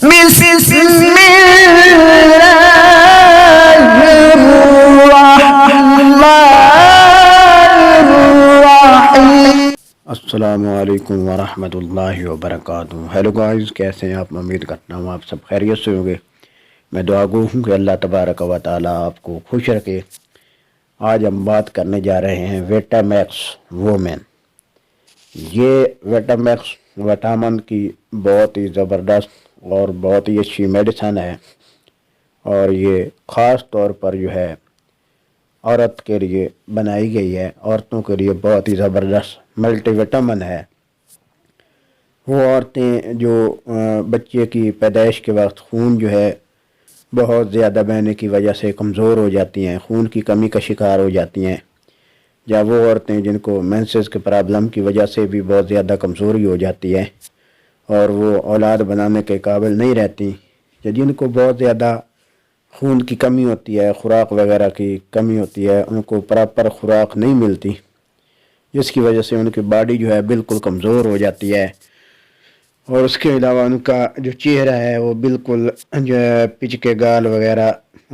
بسم الله الرحمن الرحیم۔ السلام علیکم ورحمۃ اللہ وبرکاتہ۔ ہیلو گائز، کیسے ہیں آپ؟ امید کرتا ہوں آپ سب خیریت سے ہوں گے۔ میں دعا گو ہوں کہ اللہ تبارک و تعالیٰ آپ کو خوش رکھے۔ آج ہم بات کرنے جا رہے ہیں ویٹامیکس وومین۔ یہ ویٹامیکس وٹامن کی بہت ہی زبردست اور بہت ہی اچھی میڈیسن ہے، اور یہ خاص طور پر جو ہے عورت کے لیے بنائی گئی ہے۔ عورتوں کے لیے بہت ہی زبردست ملٹی وٹامن ہے۔ وہ عورتیں جو بچے کی پیدائش کے وقت خون جو ہے بہت زیادہ بہنے کی وجہ سے کمزور ہو جاتی ہیں، خون کی کمی کا شکار ہو جاتی ہیں، یا وہ عورتیں جن کو مینسز کے پرابلم کی وجہ سے بھی بہت زیادہ کمزوری ہو جاتی ہے اور وہ اولاد بنانے کے قابل نہیں رہتی، یا جن کو بہت زیادہ خون کی کمی ہوتی ہے، خوراک وغیرہ کی کمی ہوتی ہے، ان کو پراپر خوراک نہیں ملتی، جس کی وجہ سے ان کی باڈی جو ہے بالکل کمزور ہو جاتی ہے، اور اس کے علاوہ ان کا جو چہرہ ہے وہ بالکل جو ہے پچ کے گال وغیرہ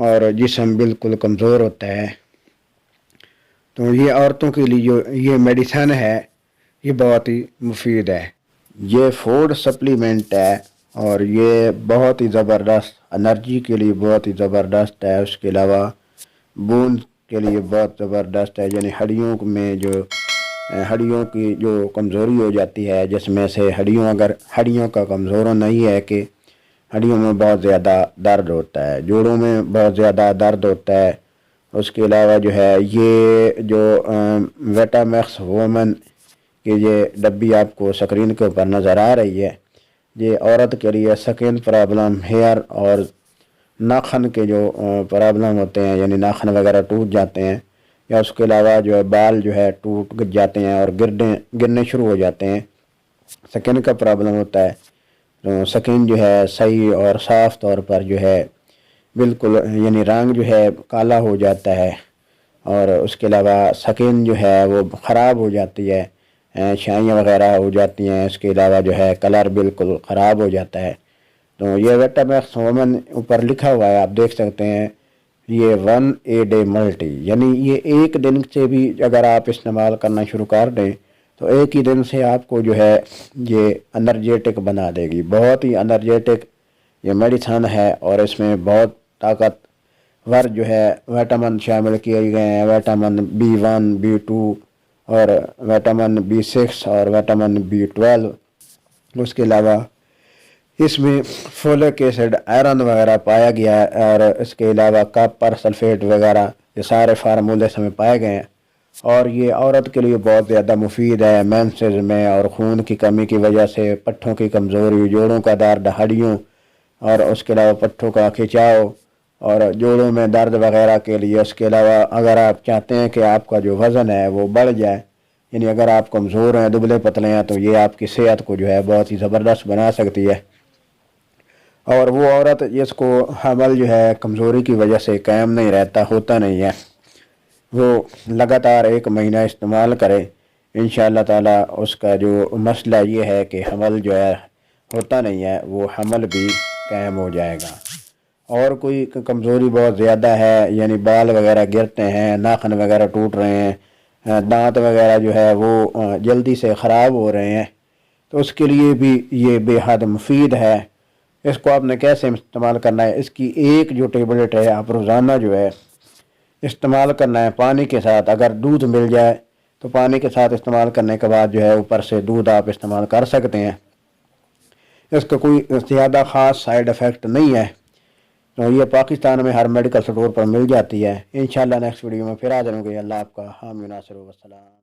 اور جسم بالکل کمزور ہوتا ہے۔ تو یہ عورتوں کے لیے جو یہ میڈیسن ہے یہ بہت ہی مفید ہے۔ یہ فوڈ سپلیمنٹ ہے اور یہ بہت ہی زبردست انرجی کے لیے بہت ہی زبردست ہے۔ اس کے علاوہ بون کے لیے بہت زبردست ہے، یعنی ہڈیوں میں جو ہڈیوں کی جو کمزوری ہو جاتی ہے، جس میں سے ہڈیوں کا کمزور ہونا ہی ہے کہ ہڈیوں میں بہت زیادہ درد ہوتا ہے، جوڑوں میں بہت زیادہ درد ہوتا ہے۔ اس کے علاوہ جو ہے یہ جو ویٹامیکس وومن کی یہ ڈبی آپ کو اسکرین کے اوپر نظر آ رہی ہے، یہ عورت کے لیے سکن پرابلم، ہیئر اور ناخن کے جو پرابلم ہوتے ہیں، یعنی ناخن وغیرہ ٹوٹ جاتے ہیں، یا اس کے علاوہ جو ہے بال جو ہے ٹوٹ جاتے ہیں اور گرنے شروع ہو جاتے ہیں، سکن کا پرابلم ہوتا ہے، تو سکن جو ہے صحیح اور صاف طور پر جو ہے بالکل یعنی رنگ جو ہے کالا ہو جاتا ہے، اور اس کے علاوہ سکن جو ہے وہ خراب ہو جاتی ہے، چھائیاں وغیرہ ہو جاتی ہیں، اس کے علاوہ جو ہے کلر بالکل خراب ہو جاتا ہے۔ تو یہ ویٹامیکس وومن اوپر لکھا ہوا ہے، آپ دیکھ سکتے ہیں، یہ 1 اے ڈے ملٹی، یعنی یہ ایک دن سے بھی اگر آپ استعمال کرنا شروع کر دیں تو ایک ہی دن سے آپ کو جو ہے یہ انرجیٹک بنا دے گی۔ بہت ہی انرجیٹک یہ میڈیسن ہے، اور اس میں بہت طاقتور جو ہے وٹامن شامل کیے گئے ہیں، وٹامن B1 B2 اور وٹامن B6 اور وٹامن B12۔ اس کے علاوہ اس میں فولک ایسڈ، آئرن وغیرہ پایا گیا ہے، اور اس کے علاوہ کاپر سلفیٹ وغیرہ یہ سارے فارمولے میں پائے گئے ہیں، اور یہ عورت کے لیے بہت زیادہ مفید ہے۔ مینسز میں اور خون کی کمی کی وجہ سے پٹھوں کی کمزوری، جوڑوں کا درد، ہڈیوں اور اس کے علاوہ پٹھوں کا کھچاؤ اور جوڑوں میں درد وغیرہ کے لیے، اس کے علاوہ اگر آپ چاہتے ہیں کہ آپ کا جو وزن ہے وہ بڑھ جائے، یعنی اگر آپ کمزور ہیں، دبلے پتلے ہیں، تو یہ آپ کی صحت کو جو ہے بہت ہی زبردست بنا سکتی ہے۔ اور وہ عورت جس کو حمل جو ہے کمزوری کی وجہ سے قائم نہیں رہتا، ہوتا نہیں ہے، وہ لگاتار 1 مہینہ استعمال کرے، انشاءاللہ تعالی اس کا جو مسئلہ یہ ہے کہ حمل جو ہے ہوتا نہیں ہے، وہ حمل بھی قائم ہو جائے گا۔ اور کوئی کمزوری بہت زیادہ ہے، یعنی بال وغیرہ گرتے ہیں، ناخن وغیرہ ٹوٹ رہے ہیں، دانت وغیرہ جو ہے وہ جلدی سے خراب ہو رہے ہیں، تو اس کے لیے بھی یہ بے حد مفید ہے۔ اس کو آپ نے کیسے استعمال کرنا ہے؟ اس کی ایک جو ٹیبلٹ ہے آپ روزانہ جو ہے استعمال کرنا ہے پانی کے ساتھ۔ اگر دودھ مل جائے تو پانی کے ساتھ استعمال کرنے کے بعد جو ہے اوپر سے دودھ آپ استعمال کر سکتے ہیں۔ اس کا کوئی زیادہ خاص سائیڈ افیکٹ نہیں ہے، تو یہ پاکستان میں ہر میڈیکل سٹور پر مل جاتی ہے۔ انشاءاللہ نیکسٹ ویڈیو میں پھر آ جاؤں گے۔ اللہ آپ کا حامی و ناصر و السلام۔